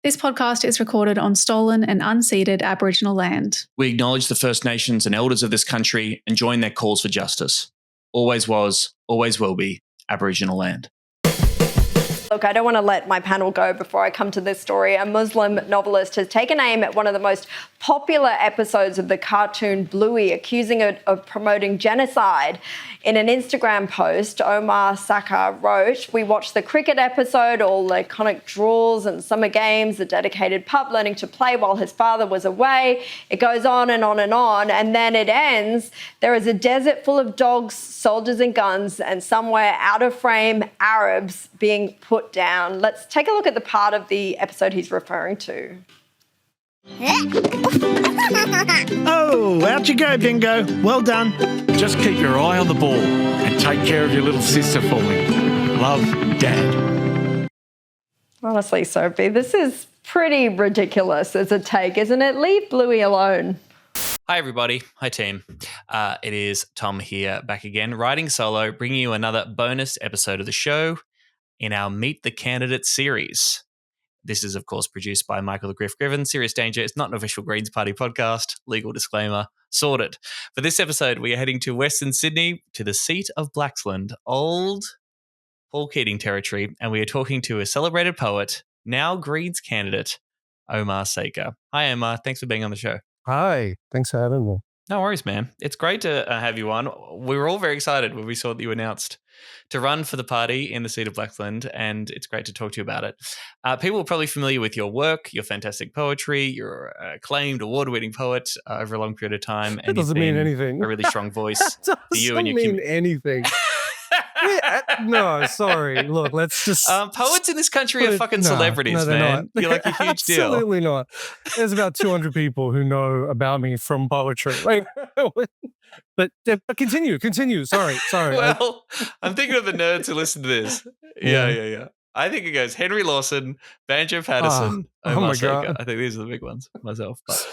This podcast is recorded on stolen and unceded Aboriginal land. We acknowledge the First Nations and elders of this country and join their calls for justice. Always was, always will be Aboriginal land. Look, I don't want to let my panel go before I come to this story. A Muslim novelist has taken aim at one of the most popular episodes of the cartoon Bluey, accusing it of promoting genocide. In an Instagram post, Omar Sakr wrote, "We watched the cricket episode, all the iconic draws and summer games, the dedicated pup learning to play while his father was away. It goes on and on and on, and then it ends. There is a desert full of dogs, soldiers and guns, and somewhere out of frame, Arabs being put down." Let's take a look at the part of the episode he's referring to. Oh, out you go, Bingo. Well done. Just keep your eye on the ball and take care of your little sister for me. Love, Dad. Honestly, Sophie, this is pretty ridiculous as a take, isn't it? Leave Bluey alone. Hi, everybody. Hi, team. It is Tom here, back again, writing solo, bringing you another bonus episode of the show in our Meet the Candidate series. This is, of course, produced by Michael the Griff Griven. Serious danger. It's not an official Greens Party podcast. Legal disclaimer. Sorted. For this episode, we are heading to Western Sydney, to the seat of Blaxland, old Paul Keating territory, and we are talking to a celebrated poet, now Greens candidate, Omar Sakr. Hi, Omar. Thanks for being on the show. Hi. Thanks for having me. No worries, man. It's great to have you on. We were all very excited when we saw that you announced to run for the party in the seat of Blaxland, and it's great to talk to you about it. People are probably familiar with your work, your fantastic poetry. You're an acclaimed, award-winning poet over a long period of time. That doesn't mean anything. A really strong voice That for you and your doesn't mean anything. No, sorry. Look, let's just... poets in this country are fucking celebrities, man. Not. You're like a huge deal. Absolutely not. There's about 200 people who know about me from poetry. Like, but continue. Sorry. Well, I'm thinking of the nerds who listen to this. Yeah. I think it goes Henry Lawson, Banjo Patterson, Omar Sakr. God. I think these are the big ones myself. But.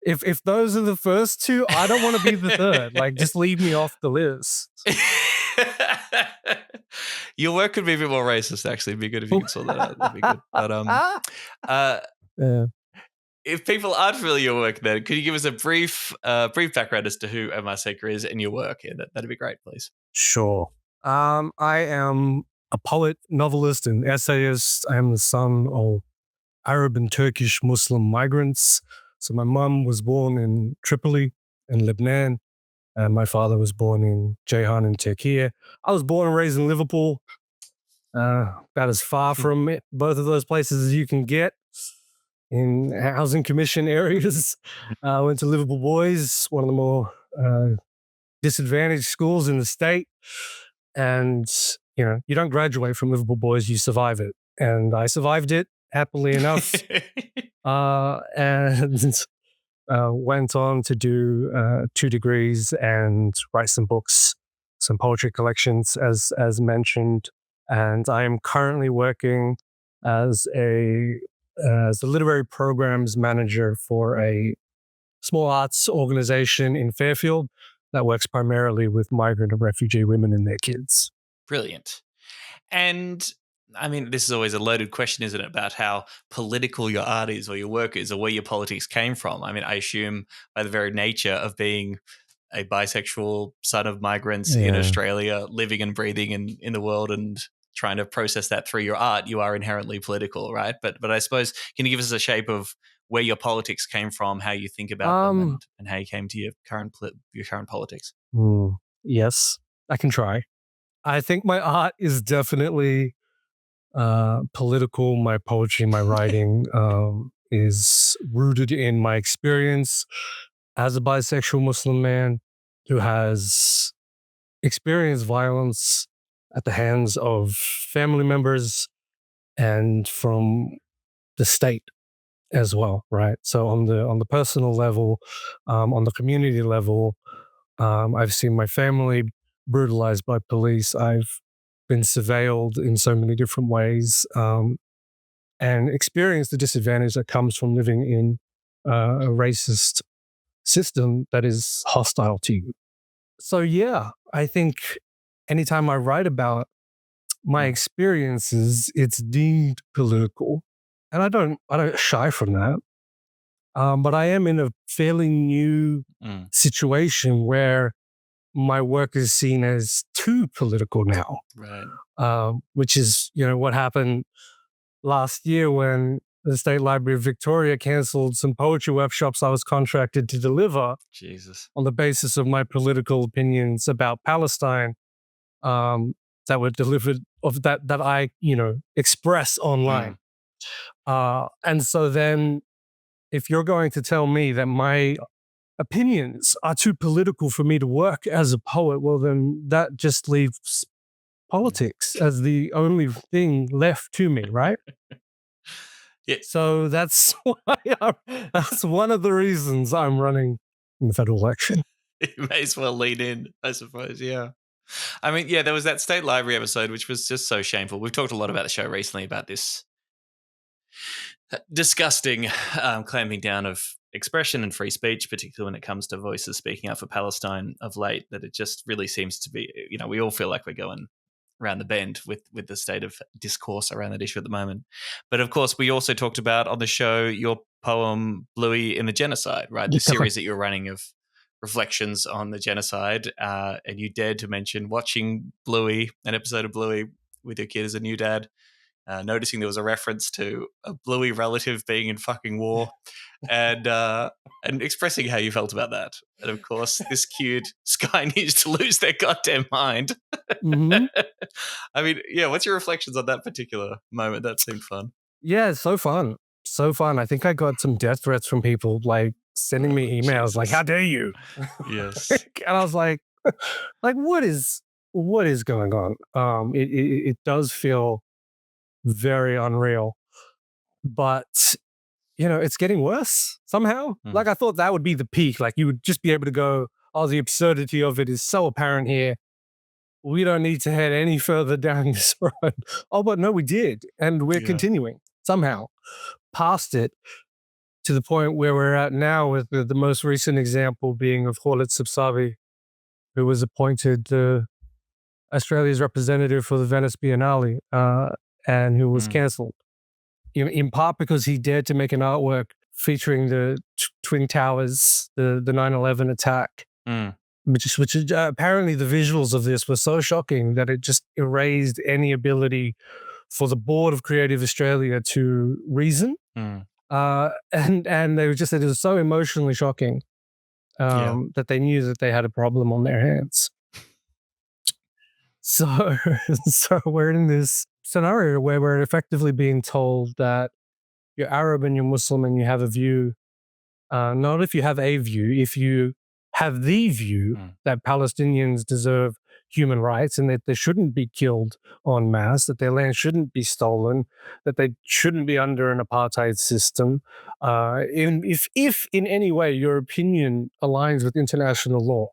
If those are the first two, I don't want to be the third. Like, just leave me off the list. Your work could be a bit more racist, actually. It'd be good if you could sort that out. That'd be good. But if people aren't familiar with your work, then could you give us a brief background as to who Omar Sakr is and your work? Yeah, that'd be great, please. Sure. I am a poet, novelist, and essayist. I am the son of Arab and Turkish Muslim migrants. So my mum was born in Tripoli in Lebanon, and my father was born in Ceyhan in Turkey. I was born and raised in Liverpool, about as far from both of those places as you can get in housing commission areas. I went to Liverpool Boys, one of the more disadvantaged schools in the state. And, you don't graduate from Liverpool Boys, you survive it. And I survived it, happily enough. And went on to do 2 degrees and write some books, some poetry collections, as mentioned. And I am currently working as the literary programs manager for a small arts organization in Fairfield that works primarily with migrant and refugee women and their kids. Brilliant. And I mean, this is always a loaded question, isn't it, about how political your art is or your work is or where your politics came from. I mean, I assume by the very nature of being a bisexual son of migrants in Australia, living and breathing in the world and trying to process that through your art, you are inherently political, right? But I suppose, can you give us a shape of where your politics came from, how you think about them, and how you came to your current politics? Yes, I can try. I think my art is definitely political. My poetry, my writing is rooted in my experience as a bisexual Muslim man who has experienced violence at the hands of family members and from the state as well, right? So on the personal level, on the community level, I've seen my family brutalized by police. I've been surveilled in so many different ways, and experienced the disadvantage that comes from living in a racist system that is hostile to you. So yeah, I think anytime I write about my experiences, it's deemed political. and I don't shy from that. But I am in a fairly new situation where my work is seen as too political now, Right. which is, what happened last year when the State Library of Victoria cancelled some poetry workshops I was contracted to deliver Jesus. on the basis of my political opinions about Palestine that were delivered that I, express online. And so then if you're going to tell me that my opinions are too political for me to work as a poet, well, then that just leaves politics as the only thing left to me, right? Yeah. So that's that's one of the reasons I'm running in the federal election. You may as well lean in, I suppose. Yeah. I mean, yeah, there was that state library episode, which was just so shameful. We've talked a lot about the show recently about this disgusting clamping down of expression and free speech, particularly when it comes to voices speaking out for Palestine of late, that it just really seems to be, we all feel like we're going around the bend with the state of discourse around that issue at the moment. But of course, we also talked about on the show your poem Bluey in the Genocide, right? The series that you're running of reflections on the genocide, and you dared to mention watching Bluey, an episode of Bluey with your kid as a new dad, noticing there was a reference to a Bluey relative being in fucking war, and expressing how you felt about that. And of course, this cued Sky News to lose their goddamn mind. Mm-hmm. I mean, yeah, what's your reflections on that particular moment? That seemed fun. Yeah, it's so fun. So fun. I think I got some death threats from people like sending me emails like, how dare you? Yes. And I was like, what is going on? It does feel very unreal, but it's getting worse somehow. Like I thought that would be the peak. Like you would just be able to go, oh, the absurdity of it is so apparent here. We don't need to head any further down this road. Oh, but no, we did. And we're continuing somehow past it to the point where we're at now, with the most recent example being of Khalid Sabsabi, who was appointed Australia's representative for the Venice Biennale and who was cancelled. In part because he dared to make an artwork featuring the Twin Towers, the 9/11 attack, which is apparently the visuals of this were so shocking that it just erased any ability for the board of Creative Australia to reason. And they just said it was so emotionally shocking that they knew that they had a problem on their hands. So we're in this scenario where we're effectively being told that you're Arab and you're Muslim and you have a view, not if you have a view, if you have the view that Palestinians deserve human rights and that they shouldn't be killed en masse, that their land shouldn't be stolen, that they shouldn't be under an apartheid system. If in any way your opinion aligns with international law,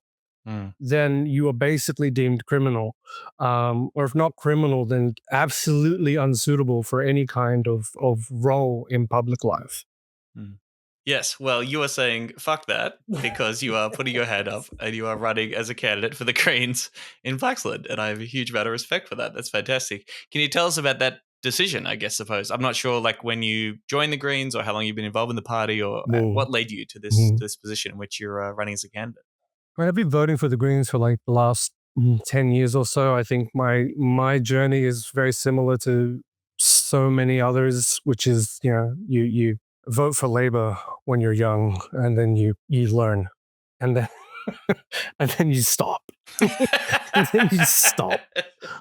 then you are basically deemed criminal. Or if not criminal, then absolutely unsuitable for any kind of role in public life. Yes, well, you are saying fuck that because you are putting your hand up and you are running as a candidate for the Greens in Blaxland, and I have a huge amount of respect for that. That's fantastic. Can you tell us about that decision, I suppose? I'm not sure, like, when you joined the Greens or how long you've been involved in the party or what led you to this position in which you're running as a candidate. I've been voting for the Greens for like the last 10 years or so. I think my journey is very similar to so many others, which is, you vote for Labour when you're young and then you learn and then and then you stop. And then you stop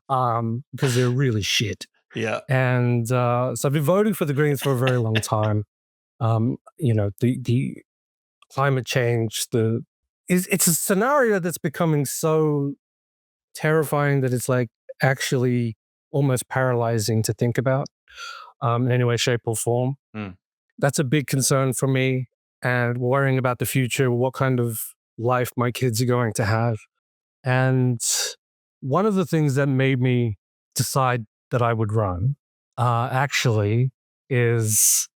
because they're really shit. Yeah. And so I've been voting for the Greens for a very long time. The climate change, it's a scenario that's becoming so terrifying that it's like actually almost paralyzing to think about in any way, shape, or form. That's a big concern for me, and worrying about the future, what kind of life my kids are going to have. And one of the things that made me decide that I would run actually is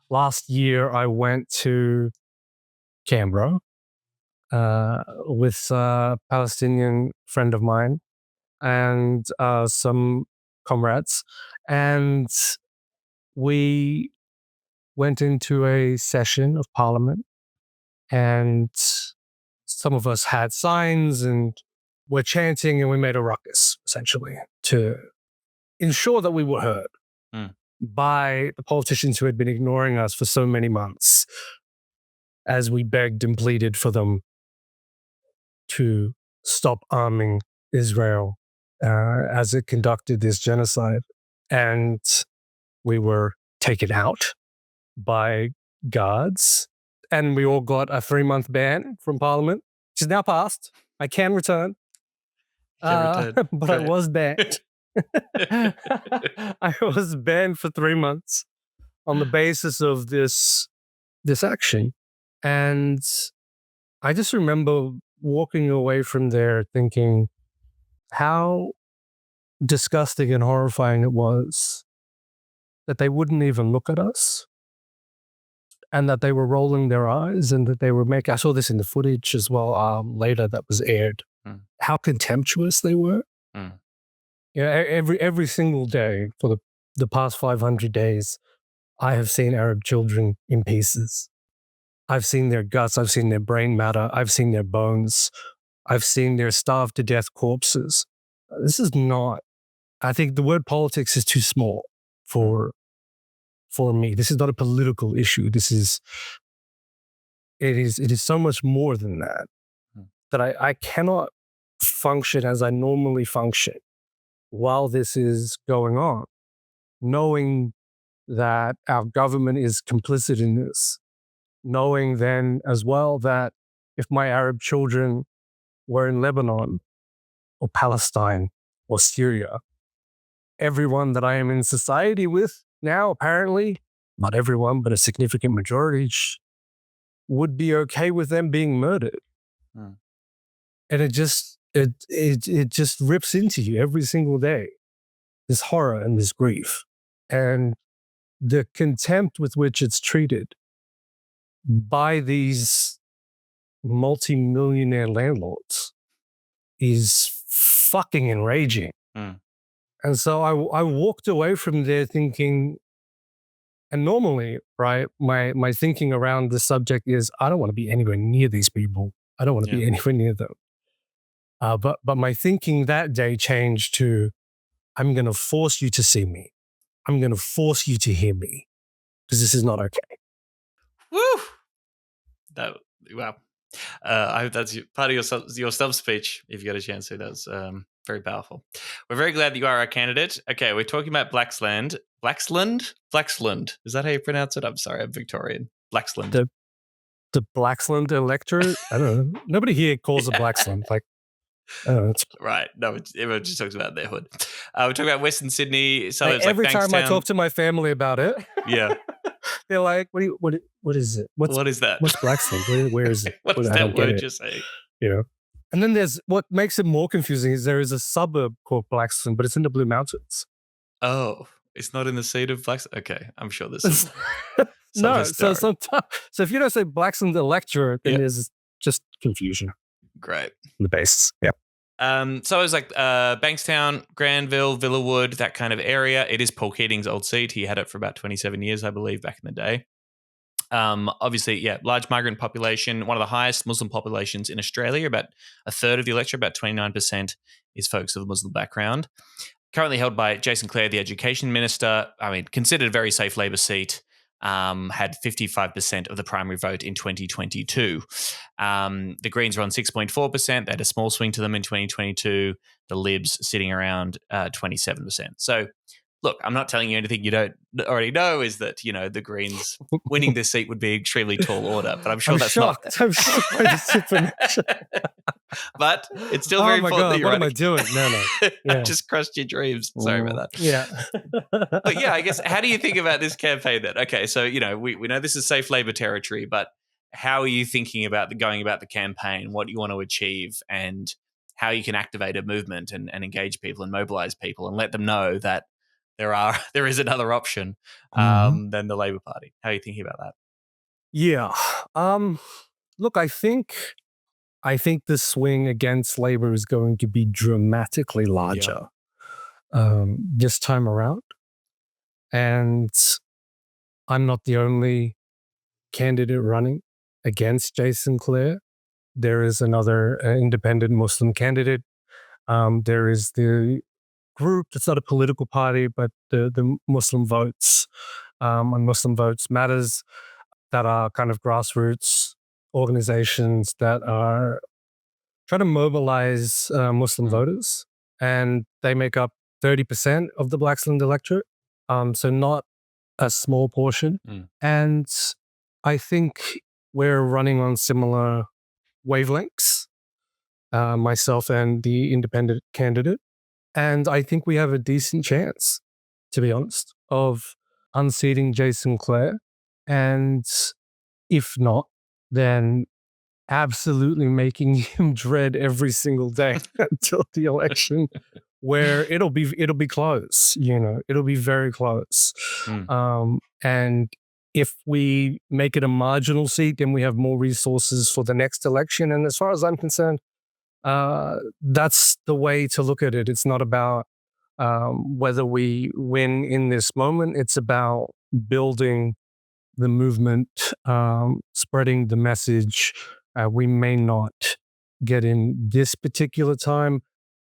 last year I went to Canberra with a Palestinian friend of mine and some comrades. And we went into a session of Parliament, and some of us had signs and were chanting, and we made a ruckus, essentially, to ensure that we were heard by the politicians who had been ignoring us for so many months as we begged and pleaded for them to stop arming Israel as it conducted this genocide. And we were taken out by guards, and we all got a 3-month ban from Parliament, which is now passed. I can return. But I was banned. I was banned for 3 months on the basis of this action. And I just remember walking away from there thinking how disgusting and horrifying it was that they wouldn't even look at us, and that they were rolling their eyes, and that they were I saw this in the footage as well later that was aired, how contemptuous they were. Yeah, every single day for the past 500 days, I have seen Arab children in pieces. I've seen their guts, I've seen their brain matter, I've seen their bones, I've seen their starved to death corpses. This is not, I think the word politics is too small for me. This is not a political issue. It is so much more than that, that I cannot function as I normally function while this is going on, knowing that our government is complicit in this, knowing then as well that if my Arab children were in Lebanon or Palestine or Syria, everyone that I am in society with now, apparently, not everyone, but a significant majority, would be okay with them being murdered. And it just rips into you every single day, this horror and this grief. And the contempt with which it's treated by these multi-millionaire landlords is fucking enraging. And so I walked away from there thinking, and normally, right, my thinking around the subject is, I don't want to be anywhere near these people. I don't want to be anywhere near them. But my thinking that day changed to, I'm going to force you to see me. I'm going to force you to hear me, because this is not okay. Woo! Wow. I hope that's part of your stump speech, if you got a chance to. That was very powerful. We're very glad that you are our candidate. Okay, we're talking about Blaxland. Blaxland. Is that how you pronounce it? I'm sorry, I'm Victorian. Blaxland. The Blaxland electorate? I don't know. Nobody here calls it Blaxland. Like, I don't know. Right. No, everyone just talks about their hood. We're talking about Western Sydney suburbs every like time I Bankstown. talk to my family about it, they're like, "What is it? What is that? What's Blaxland? Where is it? What is that word you're saying? You know." And then there's what makes it more confusing is there is a suburb called Blaxland, but it's in the Blue Mountains. Oh, it's not in the seat of Blaxland. Okay, I'm sure this is no. So if you don't say Blaxland electorate, then there's just confusion. Great. The base. Yeah. So it was like Bankstown, Granville, Villawood, that kind of area. It is Paul Keating's old seat. He had it for about 27 years, I believe, back in the day. Obviously, large migrant population, one of the highest Muslim populations in Australia. About a third of the electorate, about 29%, is folks of a Muslim background. Currently held by Jason Clare, the education minister. I mean, considered a very safe Labor seat. Had 55% of the primary vote in 2022. The Greens were on 6.4%. They had a small swing to them in 2022. The Libs sitting around 27%. So, look, I'm not telling you anything you don't already know, is that, the Greens winning this seat would be extremely tall order, but I'm sure that's shocked. not. I'm shocked by this information. But it's still very important that you're what am I doing? No. Yeah. I just crushed your dreams. Sorry about that. Yeah. But I guess, how do you think about this campaign then? Okay, so, we know this is safe Labor territory, but how are you thinking about going about the campaign, what you want to achieve, and how you can activate a movement and engage people and mobilize people and let them know that there is another option than the Labor Party? How are you thinking about that? Yeah. Look, I think the swing against Labor is going to be dramatically larger this time around. And I'm not the only candidate running against Jason Clare. There is another independent Muslim candidate. There is the group that's not a political party, but the Muslim Votes and Muslim Votes Matters, that are kind of grassroots organizations that are trying to mobilize Muslim voters, and they make up 30% of the Blaxland electorate. So not a small portion. And I think we're running on similar wavelengths, myself and the independent candidate. And I think we have a decent chance, to be honest, of unseating Jason Clare. And if not, then absolutely making him dread every single day until the election, where it'll be close. It'll be very close. And if we make it a marginal seat, then we have more resources for the next election. And as far as I'm concerned, that's the way to look at it. It's not about whether we win in this moment. It's about building the movement, spreading the message. We may not get in this particular time,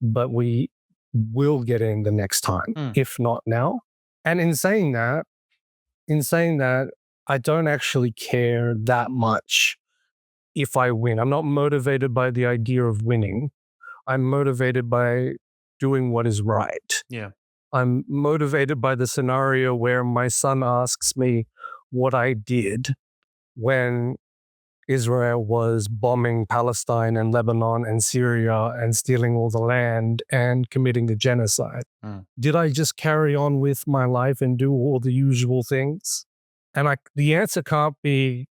but we will get in the next time, if not now. And in saying that, I don't actually care that much if I win. I'm not motivated by the idea of winning. I'm motivated by doing what is right. Yeah. I'm motivated by the scenario where my son asks me what I did when Israel was bombing Palestine and Lebanon and Syria and stealing all the land and committing the genocide. Did I just carry on with my life and do all the usual things? And the answer can't be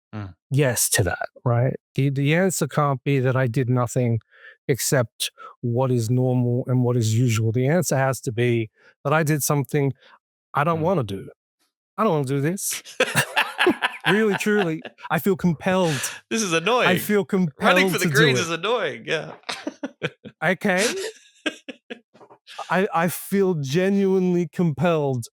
yes to that, right? The answer can't be that I did nothing except what is normal and what is usual. The answer has to be that I did something I don't want to do. I don't want to do this. Really, truly, I feel compelled. This is annoying. I feel compelled. Running for the Greens do it. is annoying. Yeah. Okay. I feel genuinely compelled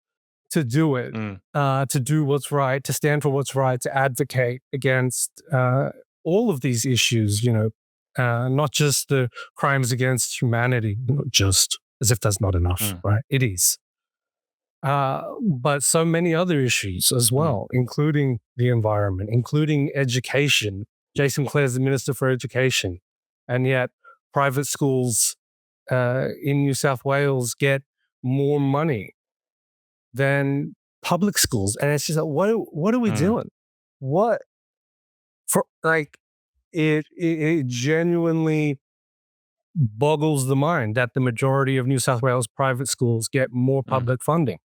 to do it, to do what's right, to stand for what's right, to advocate against all of these issues, not just the crimes against humanity, not just as if that's not enough, right? It is. But so many other issues as well, including the environment, including education. Jason Clare is the Minister for Education, and yet private schools in New South Wales get more money than public schools. And it's just like, what are we doing? What? It genuinely boggles the mind that the majority of New South Wales private schools get more public funding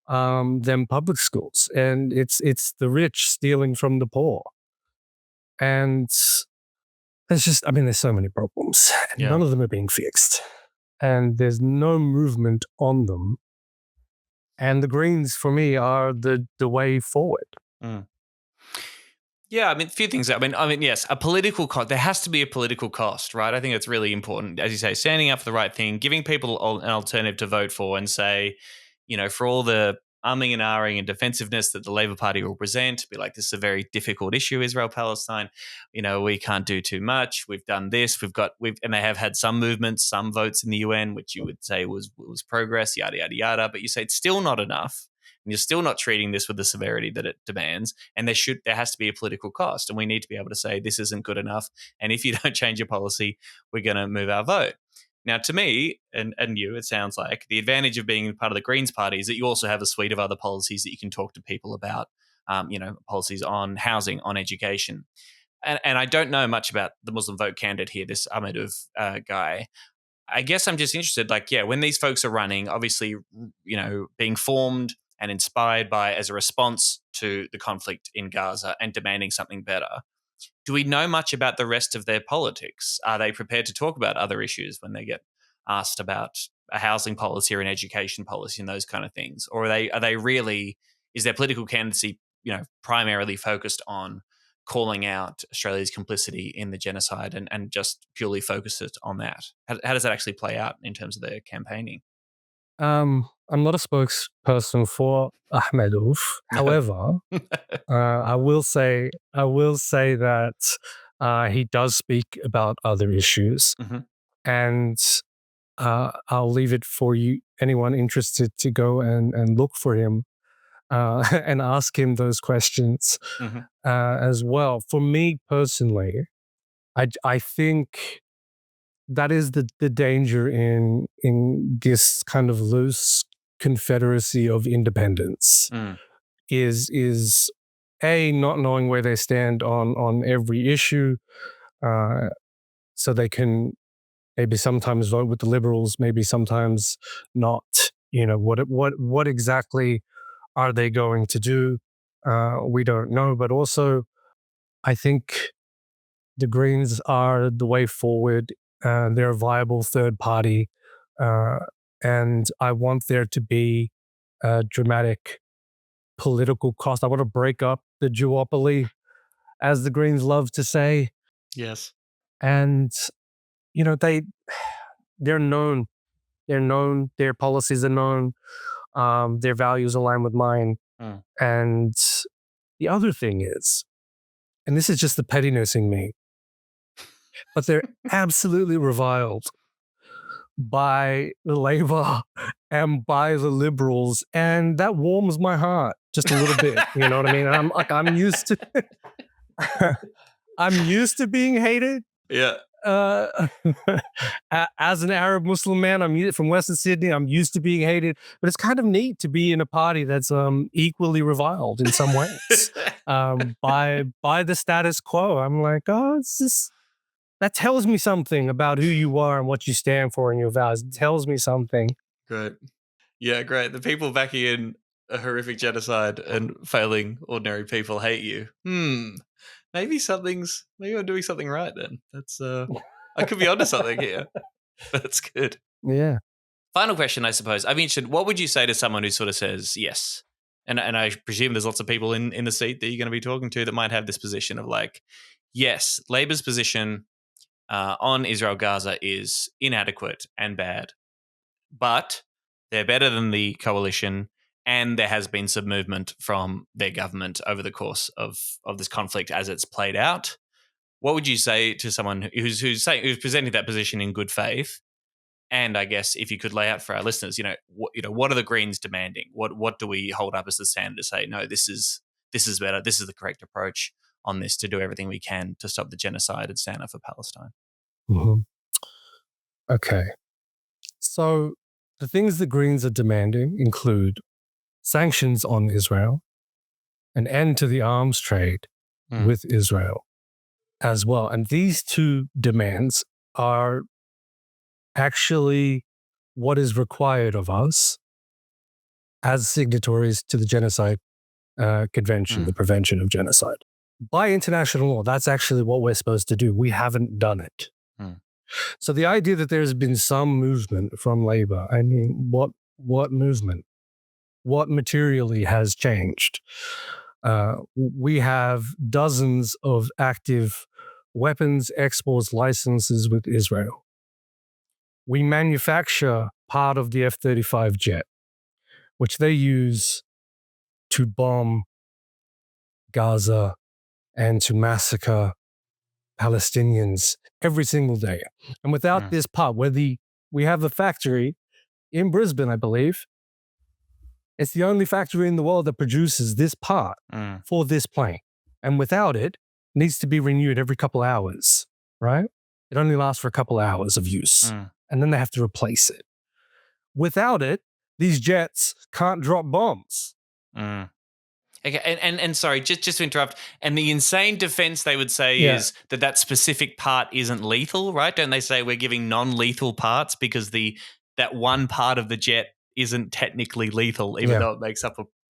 than public schools. And it's the rich stealing from the poor. And there's so many problems. And none of them are being fixed. And there's no movement on them. And the Greens, for me, are the way forward. Yeah, a few things. Yes, a political cost. There has to be a political cost, right? I think it's really important, as you say, standing up for the right thing, giving people an alternative to vote for, and say, for all the umming and ahhing and defensiveness that the Labor Party will present, be like, this is a very difficult issue, Israel-Palestine. We can't do too much. We've done this. And they have had some movements, some votes in the UN, which you would say was progress, yada, yada, yada. But you say it's still not enough. And you're still not treating this with the severity that it demands. And there has to be a political cost. And we need to be able to say this isn't good enough. And if you don't change your policy, we're going to move our vote. Now, to me and you, it sounds like the advantage of being part of the Greens Party is that you also have a suite of other policies that you can talk to people about, policies on housing, on education. And I don't know much about the Muslim vote candidate here, this Ahmedov guy. I guess I'm just interested, when these folks are running, obviously, being formed and inspired by as a response to the conflict in Gaza and demanding something better. Do we know much about the rest of their politics? Are they prepared to talk about other issues when they get asked about a housing policy or an education policy and those kind of things? Or are they really, is their political candidacy, primarily focused on calling out Australia's complicity in the genocide and just purely focused on that? How does that actually play out in terms of their campaigning? I'm not a spokesperson for Ahmedov. However, I will say that he does speak about other issues, and I'll leave it for anyone interested to go and look for him and ask him those questions as well. For me personally, I think that is the danger in this kind of loose confederacy of independence is not knowing where they stand on every issue, so they can maybe sometimes vote with the liberals, maybe sometimes not. What exactly are they going to do? We don't know. But also, I think the Greens are the way forward. They're a viable third party. And I want there to be a dramatic political cost. I want to break up the duopoly, as the Greens love to say. Yes. And, they're known. They're known. Their policies are known. Their values align with mine. And the other thing is, and this is just the pettiness in me, but they're absolutely reviled by the Labour and by the Liberals, and that warms my heart just a little bit. You know what I mean? And I'm used to I'm used to being hated. Yeah. As an Arab Muslim man, I'm from Western Sydney. I'm used to being hated, but it's kind of neat to be in a party that's equally reviled in some ways by the status quo. I'm like, oh, it's just, that tells me something about who you are and what you stand for and your values. It tells me something. Great. Yeah, great. The people backing in a horrific genocide and failing ordinary people hate you. Maybe I'm doing something right then. That's I could be onto something here. That's good. Yeah. Final question, I suppose. I'm interested, what would you say to someone who sort of says yes? And I presume there's lots of people in the seat that you're going to be talking to that might have this position of like, yes, Labor's position on Israel Gaza is inadequate and bad, but they're better than the coalition, and there has been some movement from their government over the course of this conflict as it's played out. What would you say to someone who's presenting that position in good faith? And I guess if you could lay out for our listeners, what are the Greens demanding? What do we hold up as the standard to say, no, this is better. This is the correct approach on this to do everything we can to stop the genocide and stand up for Palestine. Okay. So the things the Greens are demanding include sanctions on Israel, an end to the arms trade with Israel as well. And these two demands are actually what is required of us as signatories to the Genocide Convention, the Prevention of Genocide. By international law, that's actually what we're supposed to do. We haven't done it. So the idea that there's been some movement from Labour, I mean, what movement? What materially has changed? We have dozens of active weapons exports licenses with Israel. We manufacture part of the F-35 jet, which they use to bomb Gaza and to massacre Palestinians every single day. And without this part, we have a factory in Brisbane, I believe. It's the only factory in the world that produces this part for this plane. And without it, it needs to be renewed every couple hours, right? It only lasts for a couple hours of use. And then they have to replace it. Without it, these jets can't drop bombs. Okay, and sorry, just to interrupt. And the insane defense they would say is that specific part isn't lethal, right? Don't they say we're giving non-lethal parts because that one part of the jet isn't technically lethal, even though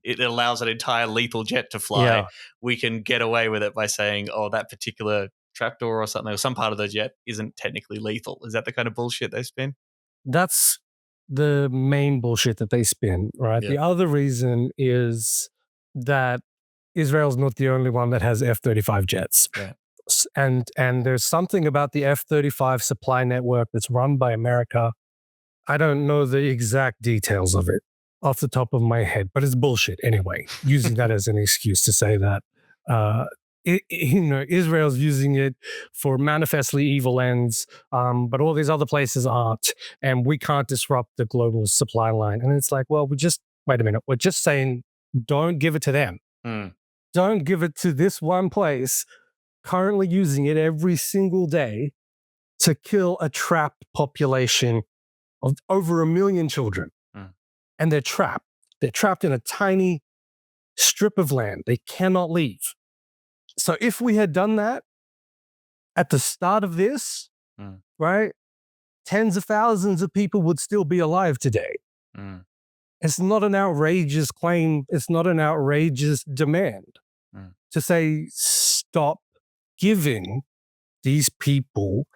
it allows an entire lethal jet to fly. We can get away with it by saying, oh, that particular trapdoor or something, or some part of the jet isn't technically lethal. Is that the kind of bullshit they spin? That's the main bullshit that they spin, right? The other reason is that Israel's not the only one that has F-35 jets. And there's something about the F-35 supply network that's run by America I don't know the exact details of it off the top of my head, but it's bullshit anyway, using that as an excuse to say that Israel's using it for manifestly evil ends, but all these other places aren't, and we can't disrupt the global supply line. And it's like, well, wait a minute, we're just saying don't give it to them. Don't give it to this one place currently using it every single day to kill a trapped population of over 1 million children. And they're trapped. They're trapped in a tiny strip of land. They cannot leave. So if we had done that at the start of this, right, tens of thousands of people would still be alive today. It's not an outrageous claim. It's not an outrageous demand to say, stop giving these people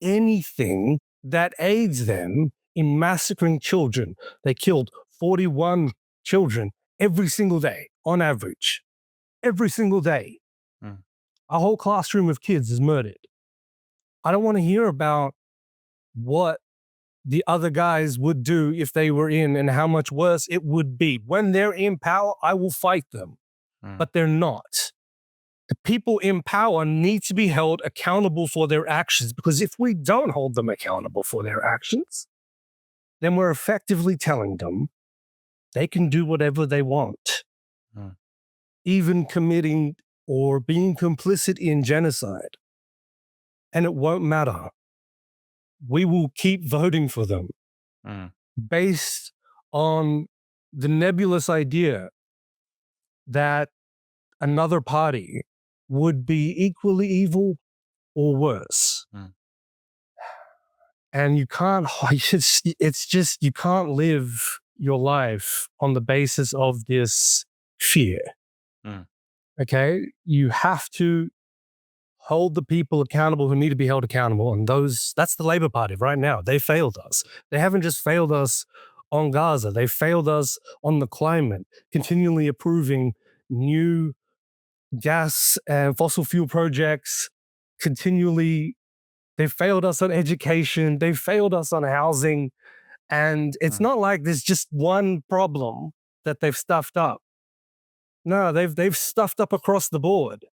anything that aids them in massacring children. They killed 41 children every single day on average. Every single day. A whole classroom of kids is murdered. I don't want to hear about what the other guys would do if they were in and how much worse it would be. When they're in power, I will fight them, but they're not. The people in power need to be held accountable for their actions, because if we don't hold them accountable for their actions, then we're effectively telling them they can do whatever they want, even committing or being complicit in genocide. And it won't matter. We will keep voting for them based on the nebulous idea that another party would be equally evil or worse. And you can't, you can't live your life on the basis of this fear. Okay? You have to hold the people accountable who need to be held accountable. And that's the Labour Party right now. They failed us. They haven't just failed us on Gaza. They failed us on the climate, continually approving new gas and fossil fuel projects, they failed us on education, they failed us on housing, and it's not like there's just one problem that they've stuffed up. No, they've stuffed up across the board.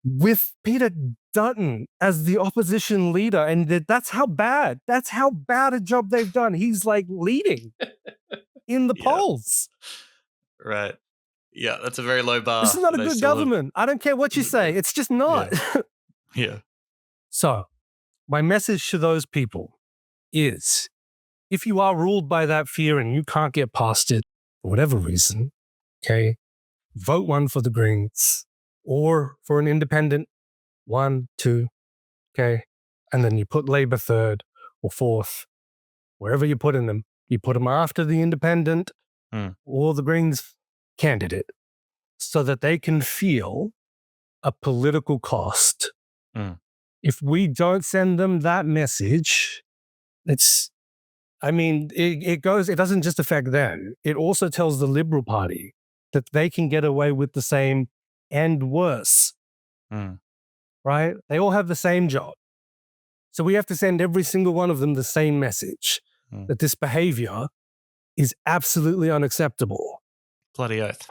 With Peter Dutton as the opposition leader, and that's how bad a job they've done. He's like leading in the polls. Right. Yeah, that's a very low bar. This is not a good government. I don't care what you say. It's just not. Yeah. So, my message to those people is, if you are ruled by that fear and you can't get past it for whatever reason, okay, vote one for the Greens or for an independent 1, 2, okay, and then you put Labour third or fourth, wherever you put them after the independent or the Greens candidate, so that they can feel a political cost. If we don't send them that message, it doesn't just affect them. It also tells the Liberal Party that they can get away with the same and worse. Right? They all have the same job. So we have to send every single one of them the same message, that this behavior is absolutely unacceptable. Bloody oath.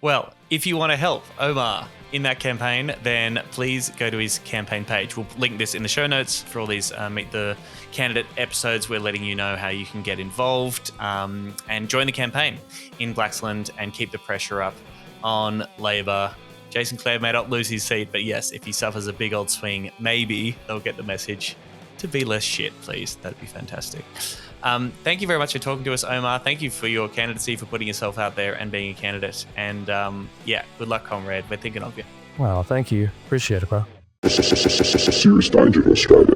Well, if you want to help Omar in that campaign, then please go to his campaign page. We'll link this in the show notes for all these Meet the Candidate episodes. We're letting you know how you can get involved and join the campaign in Blaxland and keep the pressure up on Labor. Jason Clare may not lose his seat, but yes, if he suffers a big old swing, maybe they'll get the message to be less shit, please. That'd be fantastic. Thank you very much for talking to us, Omar. Thank you for your candidacy, for putting yourself out there and being a candidate. And good luck, comrade. We're thinking of you. Well, thank you. Appreciate it, bro. Serious danger to Australia.